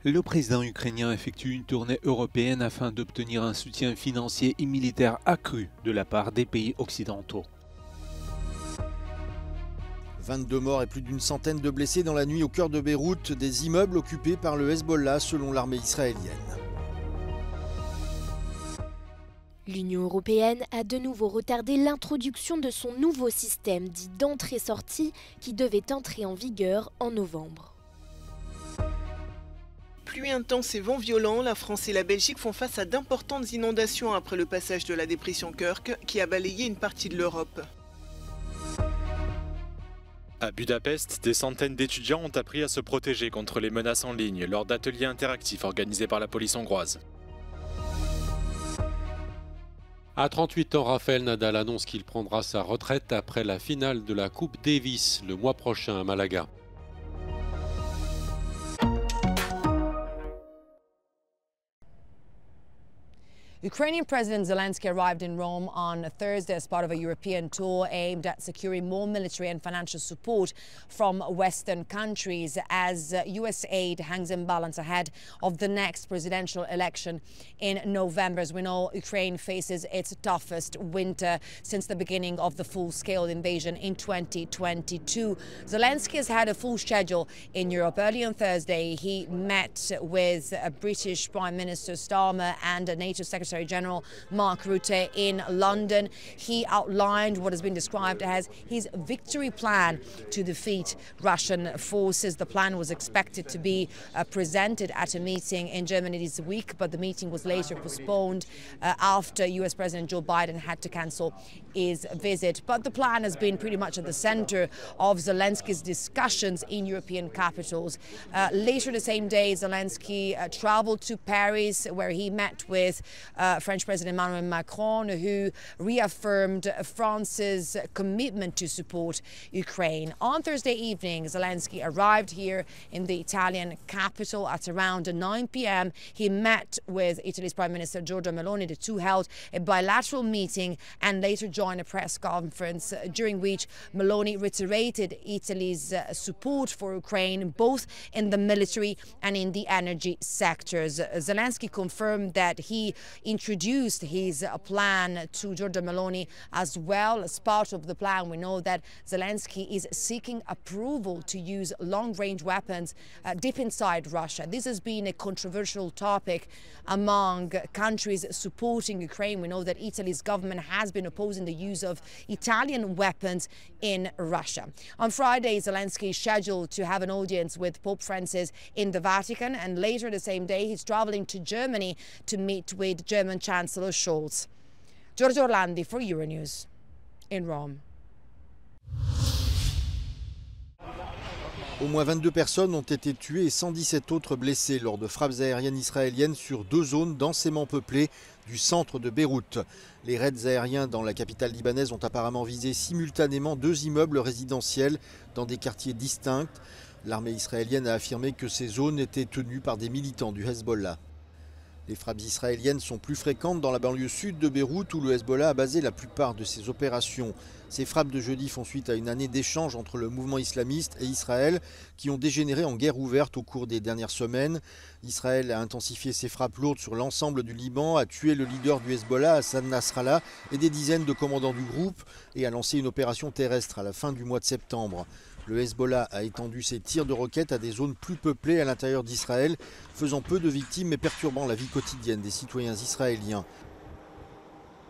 Le président ukrainien effectue une tournée européenne afin d'obtenir un soutien financier et militaire accru de la part des pays occidentaux. 22 morts et plus d'une centaine de blessés dans la nuit au cœur de Beyrouth, des immeubles occupés par le Hezbollah selon l'armée israélienne. L'Union européenne a de nouveau retardé l'introduction de son nouveau système dit d'entrée-sortie qui devait entrer en vigueur en novembre. Pluie intense et vents violents, la France et la Belgique font face à d'importantes inondations après le passage de la dépression Kirk qui a balayé une partie de l'Europe. À Budapest, des centaines d'étudiants ont appris à se protéger contre les menaces en ligne lors d'ateliers interactifs organisés par la police hongroise. À 38 ans, Rafael Nadal annonce qu'il prendra sa retraite après la finale de la Coupe Davis le mois prochain à Malaga. Ukrainian President Zelensky arrived in Rome on Thursday as part of a European tour aimed at securing more military and financial support from Western countries as US aid hangs in balance ahead of the next presidential election in November. As we know, Ukraine faces its toughest winter since the beginning of the full-scale invasion in 2022. Zelensky has had a full schedule in Europe. Early on Thursday, he met with British Prime Minister Starmer and NATO Secretary General Mark Rutte in London. He outlined what has been described as his victory plan to defeat Russian forces. The plan was expected to be presented at a meeting in Germany this week, but the meeting was later postponed after US President Joe Biden had to cancel his visit. But the plan has been pretty much at the center of Zelensky's discussions in European capitals. Later the same day, Zelensky traveled to Paris, where he met with French President Emmanuel Macron, who reaffirmed France's commitment to support Ukraine. On Thursday evening, Zelensky arrived here in the Italian capital at around 9 p.m. He met with Italy's Prime Minister Giorgia Meloni. The two held a bilateral meeting and later joined a press conference during which Meloni reiterated Italy's support for Ukraine, both in the military and in the energy sectors. Zelensky confirmed that he introduced his plan to Giorgia Meloni as well. As part of the plan, we know that Zelensky is seeking approval to use long-range weapons deep inside Russia. This has been a controversial topic among countries supporting Ukraine. We know that Italy's government has been opposing the use of Italian weapons in Russia. On Friday, Zelensky is scheduled to have an audience with Pope Francis in the Vatican, and later the same day he's traveling to Germany to meet with German Chancellor Scholz. Giorgio Orlandi for Euronews in Rome. Au moins 22 personnes ont été tuées et 117 autres blessées lors de frappes aériennes israéliennes sur deux zones densément peuplées du centre de Beyrouth. Les raids aériens dans la capitale libanaise ont apparemment visé simultanément deux immeubles résidentiels dans des quartiers distincts. L'armée israélienne a affirmé que ces zones étaient tenues par des militants du Hezbollah. Les frappes israéliennes sont plus fréquentes dans la banlieue sud de Beyrouth où le Hezbollah a basé la plupart de ses opérations. Ces frappes de jeudi font suite à une année d'échanges entre le mouvement islamiste et Israël qui ont dégénéré en guerre ouverte au cours des dernières semaines. Israël a intensifié ses frappes lourdes sur l'ensemble du Liban, a tué le leader du Hezbollah, Hassan Nasrallah, et des dizaines de commandants du groupe et a lancé une opération terrestre à la fin du mois de septembre. Le Hezbollah a étendu ses tirs de roquettes à des zones plus peuplées à l'intérieur d'Israël, faisant peu de victimes mais perturbant la vie quotidienne des citoyens israéliens.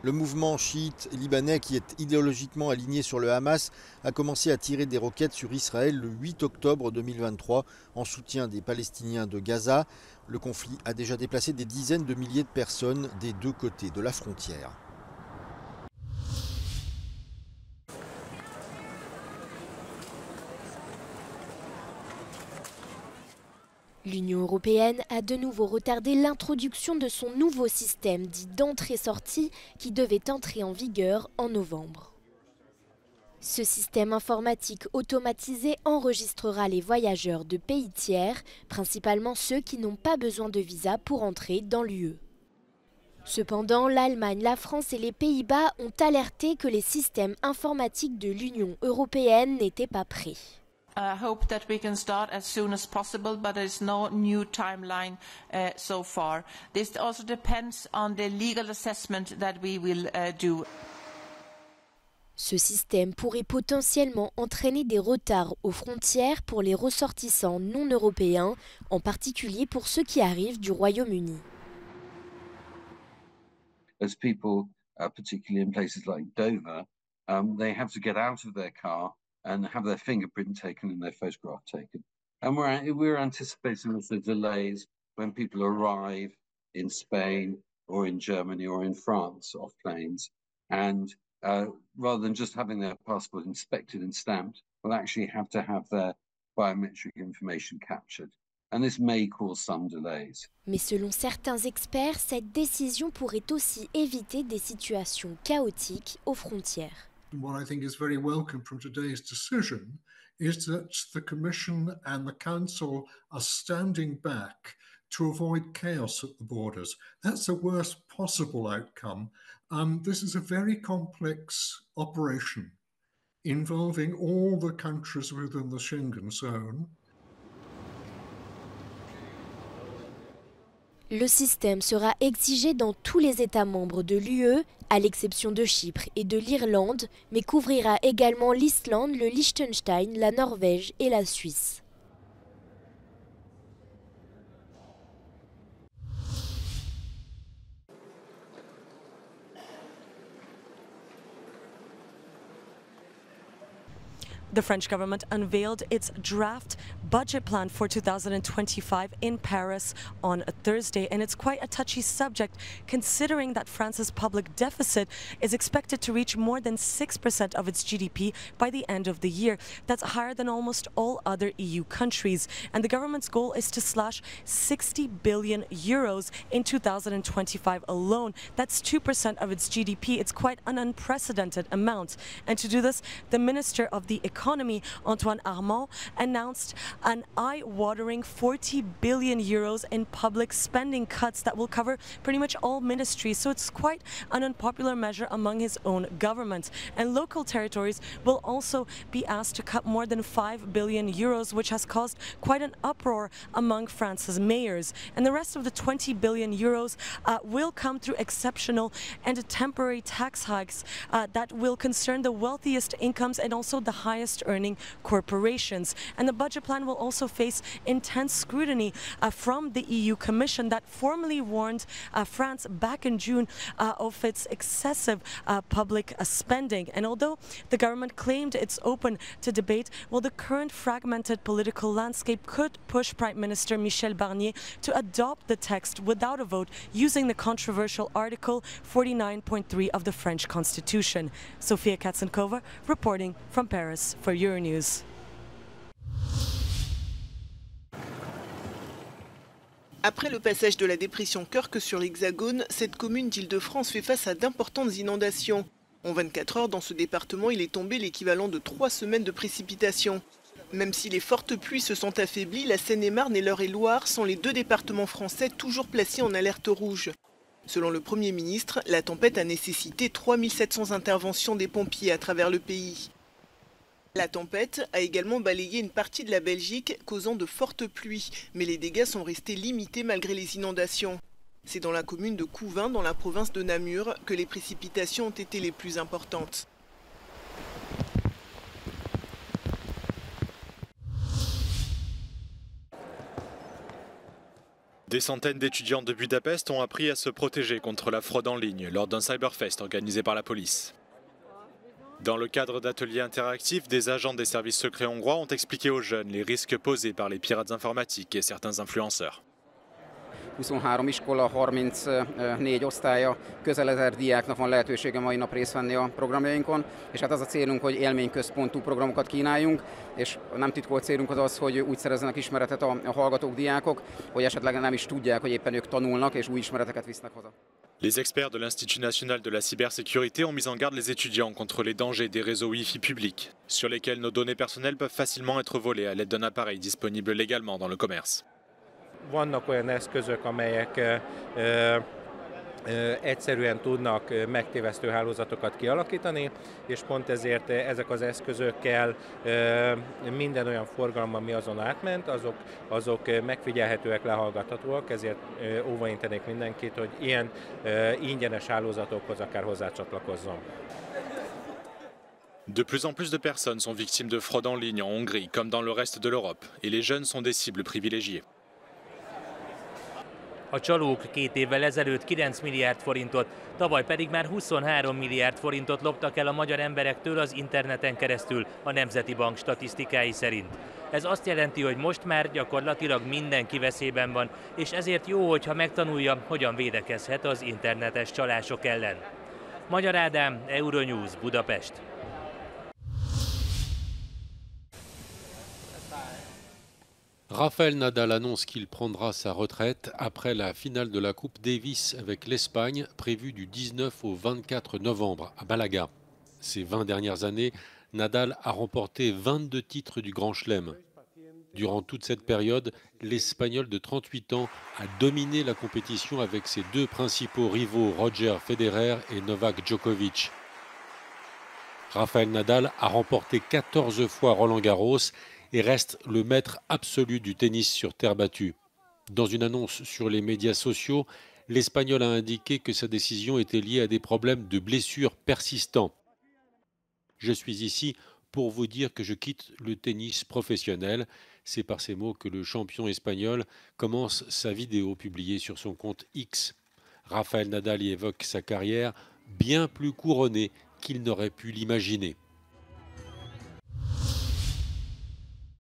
Le mouvement chiite libanais, qui est idéologiquement aligné sur le Hamas, a commencé à tirer des roquettes sur Israël le 8 octobre 2023 en soutien des Palestiniens de Gaza. Le conflit a déjà déplacé des dizaines de milliers de personnes des deux côtés de la frontière. L'Union européenne a de nouveau retardé l'introduction de son nouveau système dit d'entrée-sortie qui devait entrer en vigueur en novembre. Ce système informatique automatisé enregistrera les voyageurs de pays tiers, principalement ceux qui n'ont pas besoin de visa pour entrer dans l'UE. Cependant, l'Allemagne, la France et les Pays-Bas ont alerté que les systèmes informatiques de l'Union européenne n'étaient pas prêts. hope that we can start as soon as possible, but there is no new timeline so far. This also depends on the legal assessment that we will do. Ce système pourrait potentiellement entraîner des retards aux frontières pour les ressortissants non européens, en particulier pour ceux qui arrivent du Royaume-Uni. As people, particularly in places like Dover, they have to get out of their car and have their fingerprint taken and their photograph taken. And we're anticipating also delays when people arrive in Spain or in Germany or in France off planes. And rather than just having their passport inspected and stamped, will actually have to have their biometric information captured. And this may cause some delays. Mais selon certains experts, cette décision pourrait aussi éviter des situations chaotiques aux frontières. What I think is very welcome from today's decision is that the Commission and the Council are standing back to avoid chaos at the borders. That's the worst possible outcome. This is a very complex operation involving all the countries within the Schengen zone. Le système sera exigé dans tous les États membres de l'UE, à l'exception de Chypre et de l'Irlande, mais couvrira également l'Islande, le Liechtenstein, la Norvège et la Suisse. The French government unveiled its draft budget plan for 2025 in Paris on Thursday, and it's quite a touchy subject considering that France's public deficit is expected to reach more than 6% of its GDP by the end of the year. That's higher than almost all other EU countries, and the government's goal is to slash 60 billion euros in 2025 alone. That's 2% of its GDP. It's quite an unprecedented amount, and to do this, the Minister of the Economy, Antoine Armand, announced an eye-watering 40 billion euros in public spending cuts that will cover pretty much all ministries. So it's quite an unpopular measure among his own government. And local territories will also be asked to cut more than 5 billion euros, which has caused quite an uproar among France's mayors. And the rest of the 20 billion euros will come through exceptional and temporary tax hikes that will concern the wealthiest incomes and also the highest earning corporations. And the budget plan will also face intense scrutiny from the EU Commission that formally warned France back in June of its excessive public spending. And although the government claimed it's open to debate, well, the current fragmented political landscape could push Prime Minister Michel Barnier to adopt the text without a vote using the controversial Article 49.3 of the French Constitution. Sofia Katzenkova reporting from Paris for Euronews. Après le passage de la dépression Kirk sur l'Hexagone, cette commune d'Île-de-France fait face à d'importantes inondations. En 24 heures, dans ce département, il est tombé l'équivalent de 3 semaines de précipitations. Même si les fortes pluies se sont affaiblies, la Seine-et-Marne et l'Eure-et-Loire sont les 2 départements français toujours placés en alerte rouge. Selon le Premier ministre, la tempête a nécessité 3700 interventions des pompiers à travers le pays. La tempête a également balayé une partie de la Belgique, causant de fortes pluies, mais les dégâts sont restés limités malgré les inondations. C'est dans la commune de Couvin, dans la province de Namur, que les précipitations ont été les plus importantes. Des centaines d'étudiants de Budapest ont appris à se protéger contre la fraude en ligne lors d'un cyberfest organisé par la police. Dans le cadre d'ateliers interactifs, des agents des services secrets hongrois ont expliqué aux jeunes les risques posés par les pirates informatiques et certains influenceurs. 23 iskola, 34 osztálya, közel 1000 diáknak van lehetősége mai nap részt venni a programjainkon, és hát az a célunk, hogy élményközpontú programokat kínáljunk, és nem titkolt célunk az az, hogy úgy szerezzenek ismeretet a hallgatók, diákok, hogy esetleg nem is tudják, hogy éppen ők tanulnak, és új ismereteket visznek haza. Les experts de l'Institut national de la cybersécurité ont mis en garde les étudiants contre les dangers des réseaux Wi-Fi publics, sur lesquels nos données personnelles peuvent facilement être volées à l'aide d'un appareil disponible légalement dans le commerce. Vannak olyan eszközök, amelyek egyszerűen tudnak megtévesztő hálózatokat kialakítani, és pont ezért ezek az eszközökkel minden olyan forgalom, ami azon átment, azok megfigyelhetőek, lehallgathatóak, ezért óvaintenék mindenkit, hogy ilyen ingyenes hálózatokhoz akár hozzácsatlakozzon. De plus en plus de personnes sont victimes de fraude en ligne en Hongrie, comme dans le reste de l'Europe, et les jeunes sont des cibles privilégiées. A csalók 2 évvel ezelőtt 9 milliárd forintot, tavaly pedig már 23 milliárd forintot loptak el a magyar emberektől az interneten keresztül a Nemzeti Bank statisztikái szerint. Ez azt jelenti, hogy most már gyakorlatilag mindenki veszélyben van, és ezért jó, hogyha megtanulja, hogyan védekezhet az internetes csalások ellen. Magyar Ádám, Euronews, Budapest. Rafael Nadal annonce qu'il prendra sa retraite après la finale de la Coupe Davis avec l'Espagne, prévue du 19 au 24 novembre à Malaga. Ces 20 dernières années, Nadal a remporté 22 titres du Grand Chelem. Durant toute cette période, l'Espagnol de 38 ans a dominé la compétition avec ses 2 principaux rivaux, Roger Federer et Novak Djokovic. Rafael Nadal a remporté 14 fois Roland-Garros et reste le maître absolu du tennis sur terre battue. Dans une annonce sur les médias sociaux, l'Espagnol a indiqué que sa décision était liée à des problèmes de blessures persistants. Je suis ici pour vous dire que je quitte le tennis professionnel. C'est par ces mots que le champion espagnol commence sa vidéo publiée sur son compte X. Rafael Nadal y évoque sa carrière bien plus couronnée qu'il n'aurait pu l'imaginer.